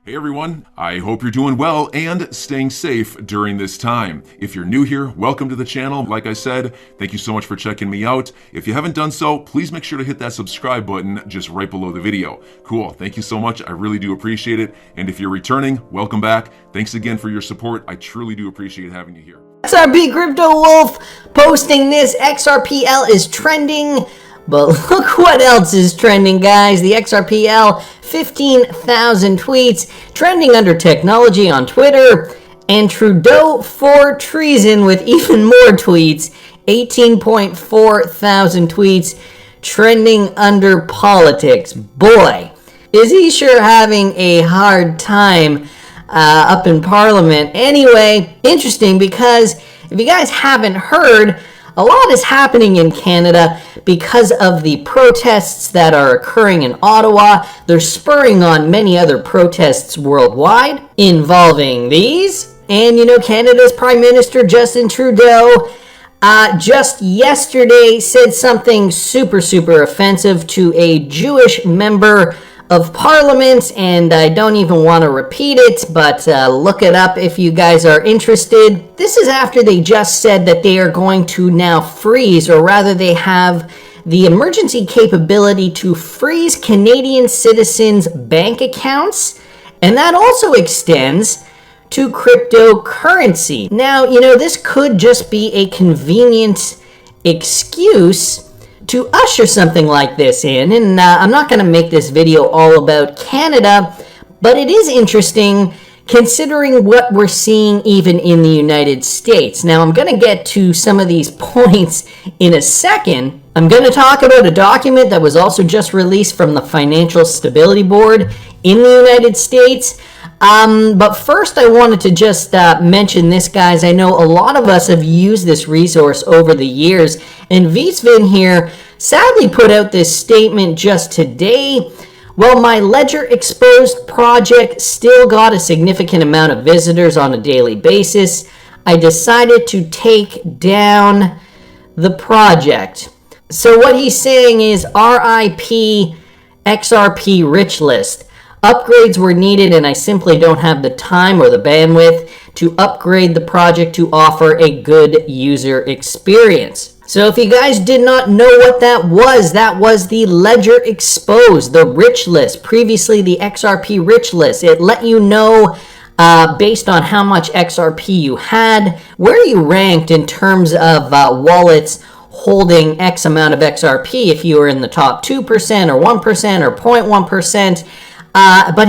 Hey everyone, I hope you're doing well and staying safe during this time. If you're new here, welcome to the channel. Like I said, thank you so much for checking me out. If you haven't done so, please make sure to hit that subscribe button just right below the video. Cool, thank you so much. I really do appreciate it. And if you're returning, welcome back. Thanks again for your support. I truly do appreciate having you here. XRP Crypto Wolf posting this. XRPL is trending. But look what else is trending, guys. The XRPL, 15,000 tweets, trending under technology on Twitter, and Trudeau for treason with even more tweets, 18.4 thousand tweets, trending under politics. Boy, is he sure having a hard time up in Parliament. Anyway, interesting because if you guys haven't heard, a lot is happening in Canada because of the protests that are occurring in Ottawa. They're spurring on many other protests worldwide involving these. And, you know, Canada's Prime Minister Justin Trudeau just yesterday said something super offensive to a Jewish member of Parliament, and I don't even want to repeat it, but look it up if you guys are interested. This is after they just said that they are going to now freeze, or rather they have the emergency capability to freeze Canadian citizens' bank accounts, and that also extends to cryptocurrency. Now, you know, this could just be a convenient excuse to usher something like this in, and I'm not going to make this video all about Canada, but it is interesting considering what we're seeing even in the United States. Now, I'm going to get to some of these points in a second. I'm going to talk about a document that was also just released from the Financial Stability Board in the United States. But first, I wanted to just mention this, guys. I know a lot of us have used this resource over the years, and VSVN here sadly put out this statement just today. Well, my Ledger Exposed project still got a significant amount of visitors on a daily basis. I decided to take down the project. So what he's saying is RIP XRP rich list. Upgrades were needed, and I simply don't have the time or the bandwidth to upgrade the project to offer a good user experience. So if you guys did not know what that was the Ledger Exposed, the rich list, previously the XRP rich list. It let you know based on how much XRP you had, where you ranked in terms of wallets holding X amount of XRP, if you were in the top 2% or 1% or 0.1%. But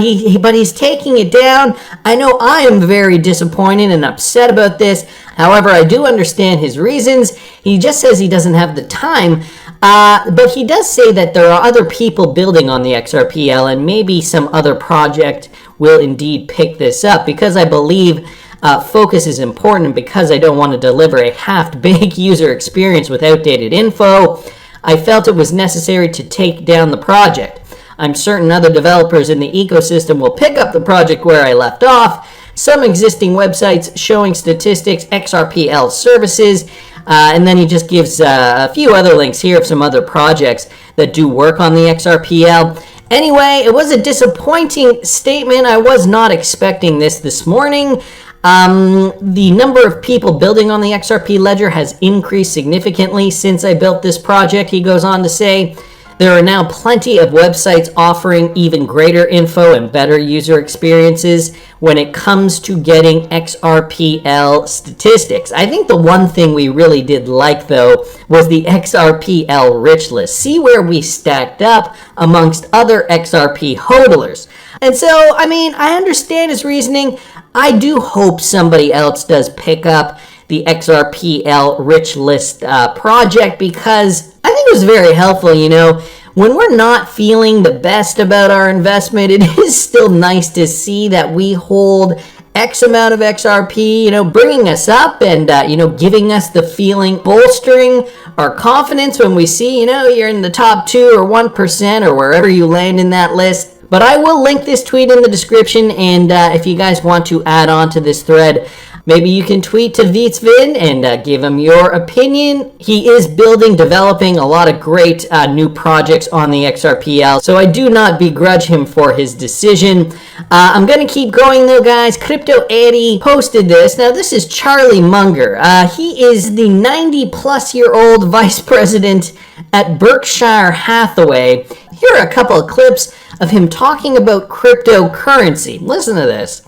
he's taking it down. I know I am very disappointed and upset about this. However, I do understand his reasons. He just says he doesn't have the time. But he does say that there are other people building on the XRPL, and maybe some other project will indeed pick this up, because I believe focus is important, and because I don't want to deliver a half-baked user experience with outdated info, I felt it was necessary to take down the project. I'm certain other developers in the ecosystem will pick up the project where I left off. Some existing websites showing statistics, XRPL services, and then he just gives a few other links here of some other projects that do work on the XRPL. Anyway, it was a disappointing statement. I was not expecting this morning. The number of people building on the XRP ledger has increased significantly since I built this project, he goes on to say. There are now plenty of websites offering even greater info and better user experiences when it comes to getting XRPL statistics. I think the one thing we really did like, though, was the XRPL rich list. See where we stacked up amongst other XRP hodlers. And so, I mean, I understand his reasoning. I do hope somebody else does pick up the XRPL rich list project, because I think it was very helpful. You know, when we're not feeling the best about our investment, it is still nice to see that we hold X amount of XRP, you know, bringing us up and, you know, giving us the feeling, bolstering our confidence when we see, you know, you're in the top 2 or 1% or wherever you land in that list. But I will link this tweet in the description, and if you guys want to add on to this thread, Maybe you can tweet to Vitsvin and give him your opinion. He is developing a lot of great new projects on the XRPL, so I do not begrudge him for his decision. I'm going to keep going though, guys. Crypto Eddie posted this. Now, this is Charlie Munger. He is the 90-plus-year-old vice president at Berkshire Hathaway. Here are a couple of clips of him talking about cryptocurrency. Listen to this.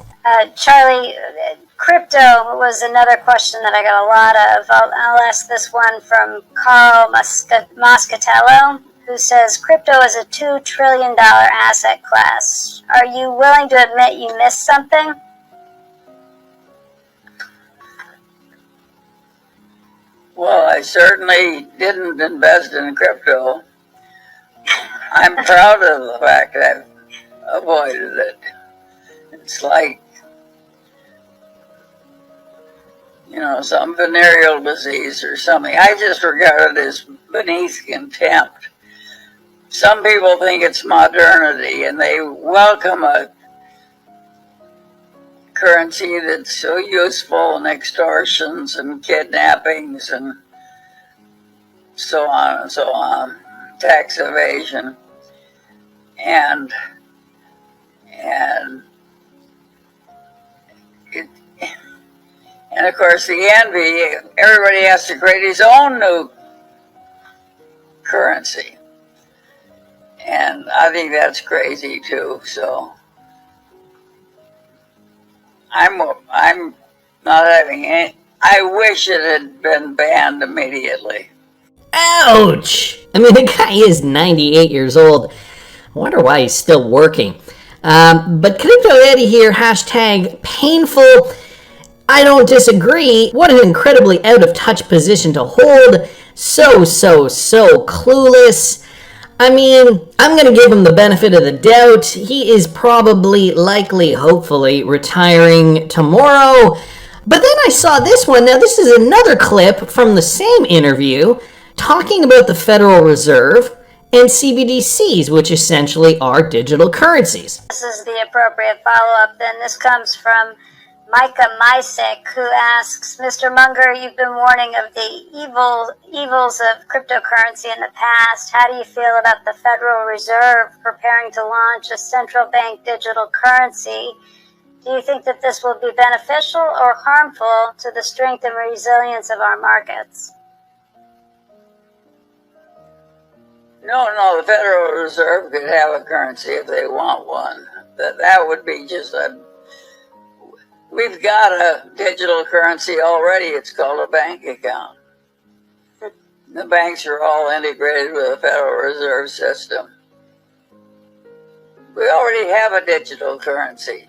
Charlie, crypto was another question that I got a lot of. I'll ask this one from Carl Moscatello, who says, crypto is a $2 trillion asset class. Are you willing to admit you missed something? Well, I certainly didn't invest in crypto. I'm proud of the fact that I've avoided it. It's like, some venereal disease or something. I just regard it as beneath contempt. Some people think it's modernity and they welcome a currency that's so useful in extortions and kidnappings and so on and so on, tax evasion, and of course the envy, everybody has to create his own new currency. And I think that's crazy too, so I'm not having any. I wish it had been banned immediately. Ouch! I mean, the guy is 98 years old. I wonder why he's still working. But Crypto Eddie here, hashtag painful. I don't disagree. What an incredibly out of touch position to hold. So clueless. I mean, I'm going to give him the benefit of the doubt. He is probably, likely, hopefully, retiring tomorrow. But then I saw this one. Now, this is another clip from the same interview talking about the Federal Reserve and CBDCs, which essentially are digital currencies. This is the appropriate follow-up then. This comes from Micah Mysek, who asks, Mr. Munger, you've been warning of the evils of cryptocurrency in the past. How do you feel about the Federal Reserve preparing to launch a central bank digital currency? Do you think that this will be beneficial or harmful to the strength and resilience of our markets? No, the Federal Reserve could have a currency if they want one. That would be just we've got a digital currency already. It's called a bank account. The banks are all integrated with the Federal Reserve System. We already have a digital currency.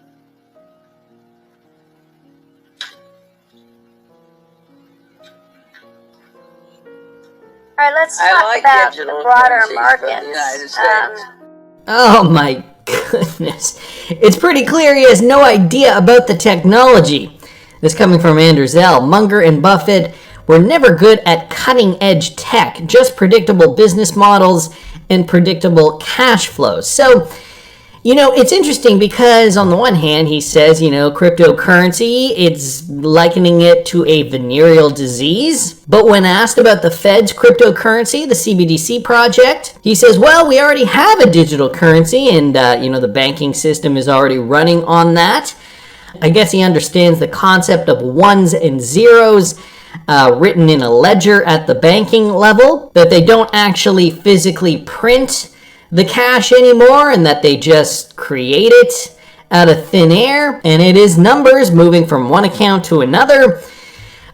All right, let's talk about the broader markets. The United States. Oh my goodness. It's pretty clear he has no idea about the technology. This coming from Andrew Zell. Munger and Buffett were never good at cutting-edge tech, just predictable business models and predictable cash flows. So, it's interesting because on the one hand, he says, cryptocurrency, it's likening it to a venereal disease. But when asked about the Fed's cryptocurrency, the CBDC project, he says, well, we already have a digital currency and, the banking system is already running on that. I guess he understands the concept of ones and zeros written in a ledger at the banking level, that they don't actually physically print the cash anymore and that they just create it out of thin air, and it is numbers moving from one account to another.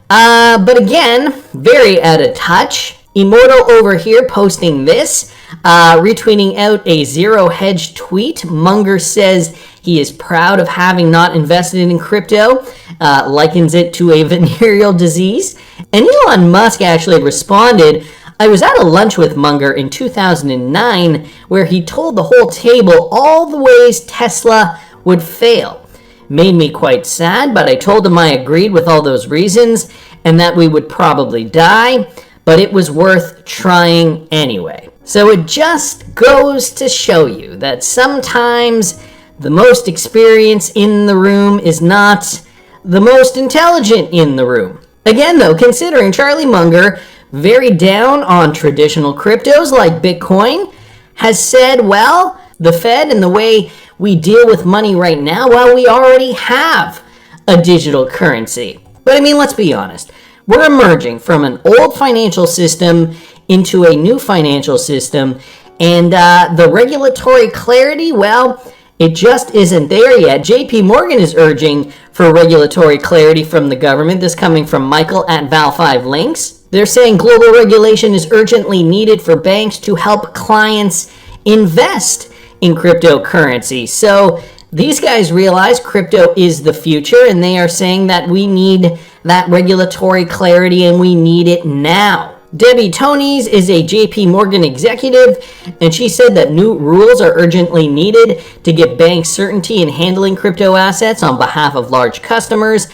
But again, very out of touch. Immortal over here posting this, retweeting out a zero hedge tweet. Munger says he is proud of having not invested in crypto, likens it to a venereal disease. And Elon Musk actually responded, I was at a lunch with Munger in 2009 where he told the whole table all the ways Tesla would fail. Made me quite sad, but I told him I agreed with all those reasons and that we would probably die, but it was worth trying anyway. So it just goes to show you that sometimes the most experience in the room is not the most intelligent in the room. Again, though, considering Charlie Munger, very down on traditional cryptos like Bitcoin, has said, well, the Fed and the way we deal with money right now, well, we already have a digital currency. But I mean, let's be honest. We're emerging from an old financial system into a new financial system, and the regulatory clarity, well, it just isn't there yet. JP Morgan is urging for regulatory clarity from the government. This coming from Michael at Val5Links. They're saying global regulation is urgently needed for banks to help clients invest in cryptocurrency. So these guys realize crypto is the future, and they are saying that we need that regulatory clarity and we need it now. Debbie Tonys is a JP Morgan executive, and she said that new rules are urgently needed to give banks certainty in handling crypto assets on behalf of large customers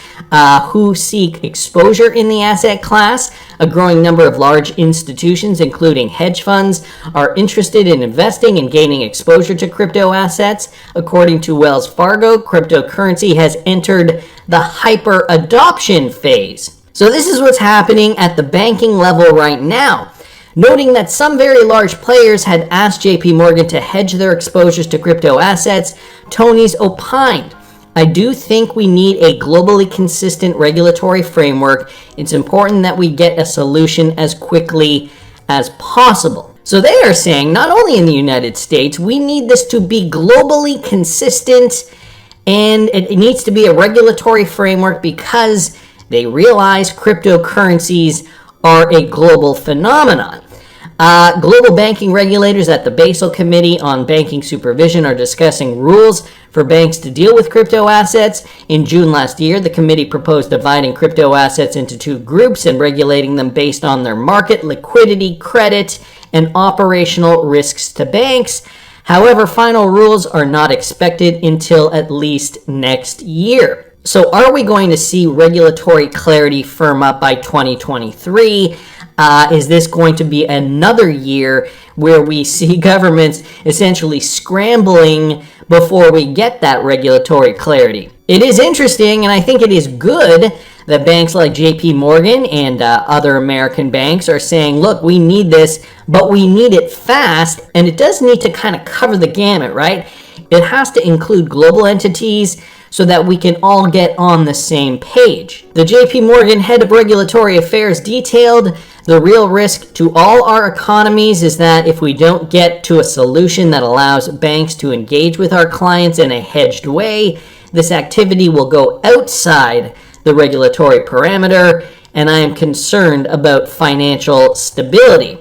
who seek exposure in the asset class. A growing number of large institutions, including hedge funds, are interested in investing and gaining exposure to crypto assets. According to Wells Fargo, cryptocurrency has entered the hyper adoption phase. So this is what's happening at the banking level right now. Noting that some very large players had asked JP Morgan to hedge their exposures to crypto assets, Tony's opined, I do think we need a globally consistent regulatory framework. It's important that we get a solution as quickly as possible. So they are saying, not only in the United States, we need this to be globally consistent, and it needs to be a regulatory framework because they realize cryptocurrencies are a global phenomenon. Global banking regulators at the Basel Committee on Banking Supervision are discussing rules for banks to deal with crypto assets. In June last year, the committee proposed dividing crypto assets into two groups and regulating them based on their market, liquidity, credit, and operational risks to banks. However, final rules are not expected until at least next year. So are we going to see regulatory clarity firm up by 2023? Is this going to be another year where we see governments essentially scrambling before we get that regulatory clarity? It is interesting, and I think it is good that banks like JP Morgan and other American banks are saying, look, we need this, but we need it fast, and it does need to kind of cover the gamut, right? It has to include global entities so that we can all get on the same page. The JP Morgan head of regulatory affairs detailed the real risk to all our economies is that if we don't get to a solution that allows banks to engage with our clients in a hedged way, this activity will go outside the regulatory parameter, and I am concerned about financial stability.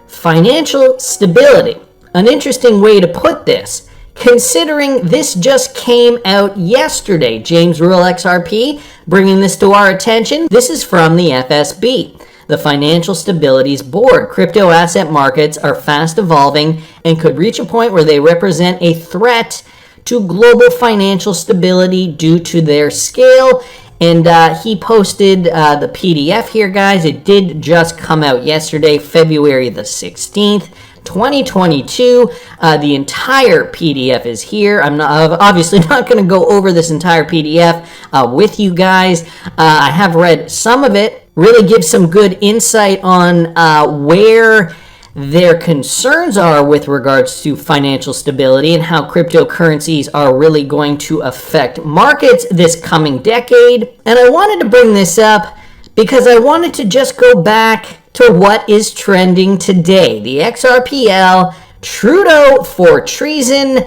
Financial stability, an interesting way to put this. Considering this just came out yesterday, James Rule XRP bringing this to our attention. This is from the FSB, the Financial Stabilities Board. Crypto asset markets are fast evolving and could reach a point where they represent a threat to global financial stability due to their scale. And he posted the PDF here, guys. It did just come out yesterday, February the 16th. 2022. The entire PDF is here. I'm obviously not going to go over this entire PDF with you guys. I have read some of it. Really gives some good insight on where their concerns are with regards to financial stability and how cryptocurrencies are really going to affect markets this coming decade. And I wanted to bring this up because I wanted to just go back to what is trending today. The XRPL, Trudeau for treason.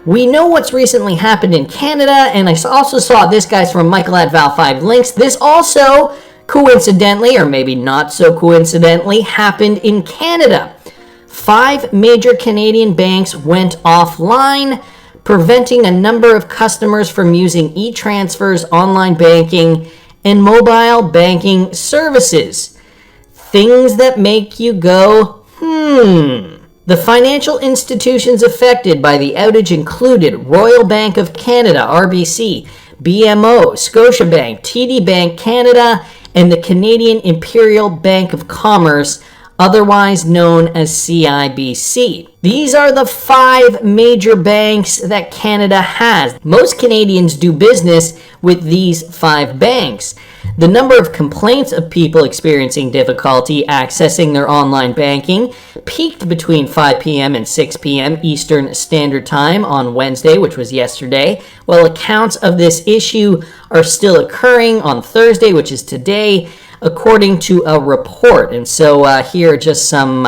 We know what's recently happened in Canada, and I also saw this, guys, from Michael at Val5Links. This also, coincidentally, or maybe not so coincidentally, happened in Canada. 5 major Canadian banks went offline, preventing a number of customers from using e-transfers, online banking, and mobile banking services. Things that make you go, The financial institutions affected by the outage included Royal Bank of Canada, RBC, BMO, Scotiabank, TD Bank Canada, and the Canadian Imperial Bank of Commerce, otherwise known as CIBC. These are the 5 major banks that Canada has. Most Canadians do business with these 5 banks. The number of complaints of people experiencing difficulty accessing their online banking peaked between 5 p.m. and 6 p.m. Eastern Standard Time on Wednesday, which was yesterday, while accounts of this issue are still occurring on Thursday, which is today, according to a report. And so here are just some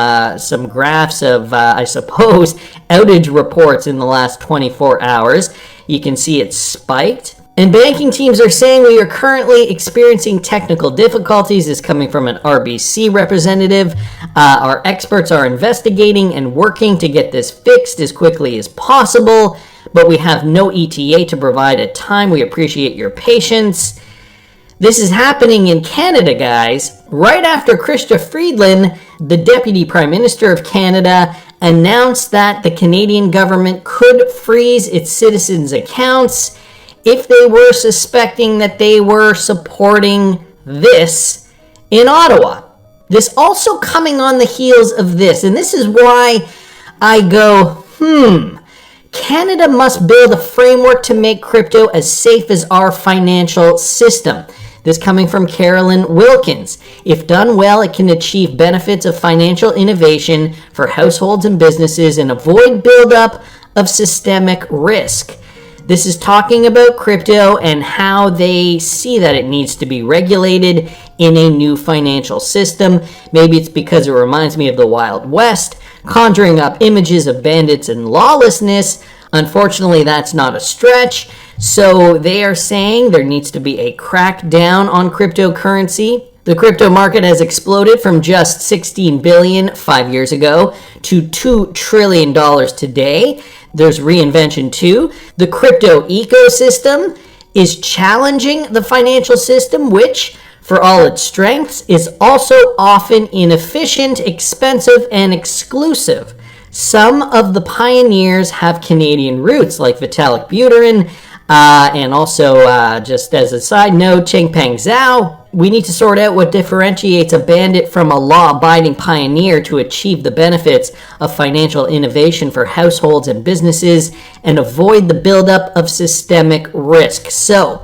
graphs of, I suppose, outage reports in the last 24 hours. You can see it spiked. And banking teams are saying we are currently experiencing technical difficulties. This is coming from an RBC representative. Our experts are investigating and working to get this fixed as quickly as possible, but we have no ETA to provide at time. We appreciate your patience. This is happening in Canada, guys, right after Chrystia Freeland, the Deputy Prime Minister of Canada, announced that the Canadian government could freeze its citizens' accounts if they were suspecting that they were supporting this in Ottawa. This also coming on the heels of this, and this is why I go, Canada must build a framework to make crypto as safe as our financial system. This coming from Carolyn Wilkins. If done well, it can achieve benefits of financial innovation for households and businesses and avoid buildup of systemic risk. This is talking about crypto and how they see that it needs to be regulated in a new financial system. Maybe it's because it reminds me of the Wild West, conjuring up images of bandits and lawlessness. Unfortunately, that's not a stretch. So they are saying there needs to be a crackdown on cryptocurrency. The crypto market has exploded from just $16 billion 5 years ago to $2 trillion today. There's reinvention too. The crypto ecosystem is challenging the financial system, which, for all its strengths, is also often inefficient, expensive, and exclusive. Some of the pioneers have Canadian roots, like Vitalik Buterin, and also, just as a side note, Changpeng Zhao. We need to sort out what differentiates a bandit from a law-abiding pioneer to achieve the benefits of financial innovation for households and businesses and avoid the buildup of systemic risk. So,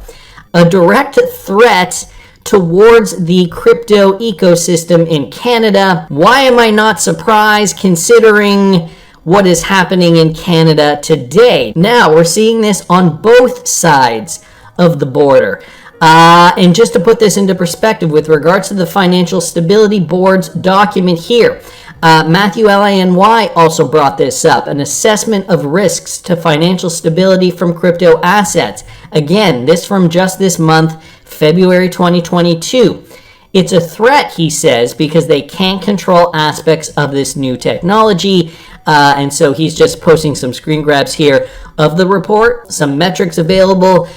a direct threat towards the crypto ecosystem in Canada. Why am I not surprised considering what is happening in Canada today? Now, we're seeing this on both sides of the border. And just to put this into perspective with regards to the Financial Stability Board's document here, Matthew Lany also brought this up, an assessment of risks to financial stability from crypto assets. Again, this from just this month, February 2022. It's a threat, he says, because they can't control aspects of this new technology. And so he's just posting some screen grabs here of the report, some metrics available,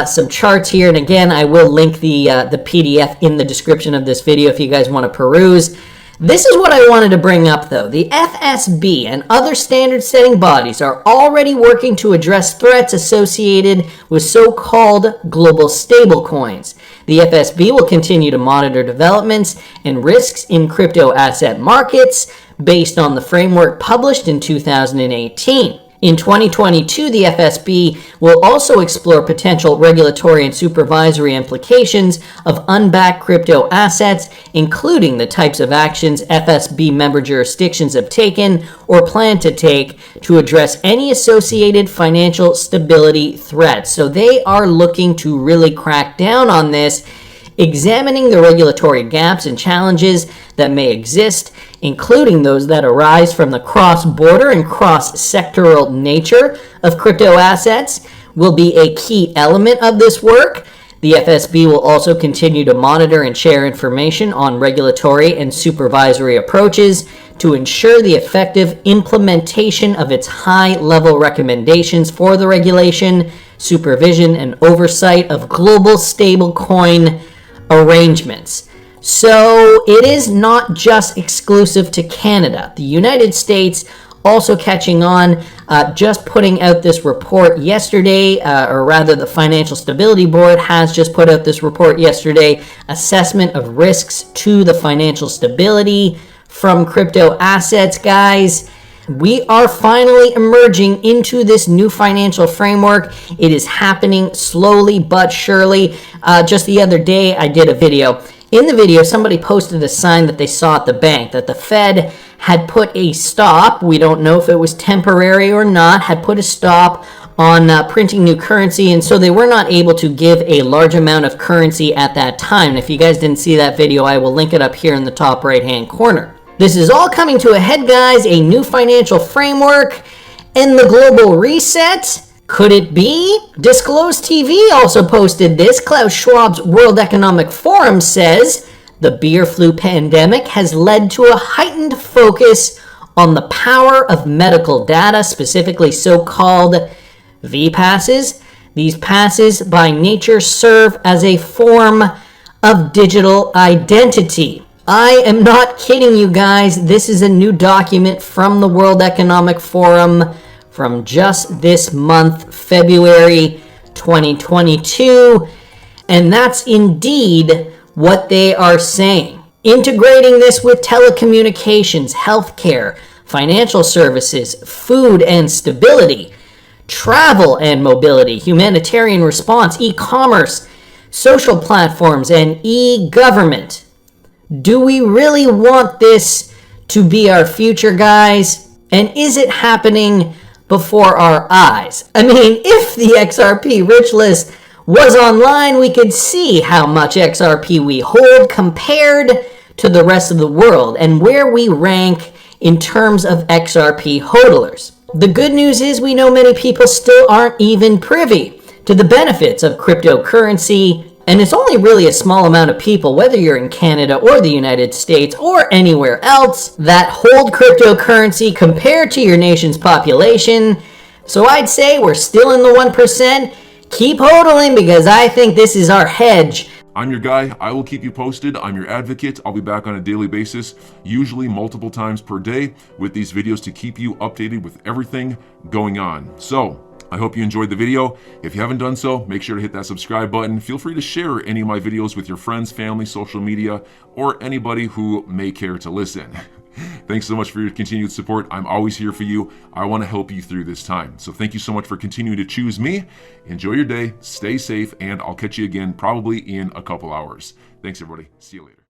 some charts here. And again, I will link the PDF in the description of this video if you guys want to peruse. This is what I wanted to bring up, though. The FSB and other standard-setting bodies are already working to address threats associated with so-called global stablecoins. The FSB will continue to monitor developments and risks in crypto asset markets based on the framework published in 2018. In 2022, the FSB will also explore potential regulatory and supervisory implications of unbacked crypto assets, including the types of actions FSB member jurisdictions have taken or plan to take to address any associated financial stability threats. So they are looking to really crack down on this, examining the regulatory gaps and challenges that may exist, including those that arise from the cross-border and cross-sectoral nature of crypto assets, will be a key element of this work. The FSB will also continue to monitor and share information on regulatory and supervisory approaches to ensure the effective implementation of its high-level recommendations for the regulation, supervision, and oversight of global stablecoin arrangements. So it is not just exclusive to Canada. The United States also catching on, just putting out this report yesterday, or rather the Financial Stability Board has just put out this report yesterday, assessment of risks to the financial stability from crypto assets, guys. We are finally emerging into this new financial framework. It is happening slowly but surely. Just the other day, I did a video. In the video, somebody posted a sign that they saw at the bank that the Fed had put a stop. We don't know if it was temporary or not, had put a stop on printing new currency, and so they were not able to give a large amount of currency at that time. And if you guys didn't see that video, I will link it up here in the top right-hand corner. This is all coming to a head, guys, a new financial framework and the global reset. Could it be? Disclosed TV also posted this. Klaus Schwab's World Economic Forum says the beer flu pandemic has led to a heightened focus on the power of medical data, specifically so-called V-passes. These passes by nature serve as a form of digital identity. I am not kidding you guys. This is a new document from the World Economic Forum from just this month, February 2022. And that's indeed what they are saying. Integrating this with telecommunications, healthcare, financial services, food and stability, travel and mobility, humanitarian response, e-commerce, social platforms, and e-government. Do we really want this to be our future, guys? And is it happening before our eyes? I mean, if the XRP rich list was online, we could see how much XRP we hold compared to the rest of the world and where we rank in terms of XRP hodlers. The good news is we know many people still aren't even privy to the benefits of cryptocurrency. And it's only really a small amount of people, whether you're in Canada or the United States or anywhere else, that hold cryptocurrency compared to your nation's population. So I'd say we're still in the 1%. Keep hodling because I think this is our hedge. I'm your guy. I will keep you posted. I'm your advocate. I'll be back on a daily basis, usually multiple times per day, with these videos to keep you updated with everything going on. So I hope you enjoyed the video. If you haven't done so, make sure to hit that subscribe button. Feel free to share any of my videos with your friends, family, social media, or anybody who may care to listen. Thanks so much for your continued support. I'm always here for you. I want to help you through this time. So thank you so much for continuing to choose me. Enjoy your day, stay safe, and I'll catch you again probably in a couple hours. Thanks, everybody. See you later.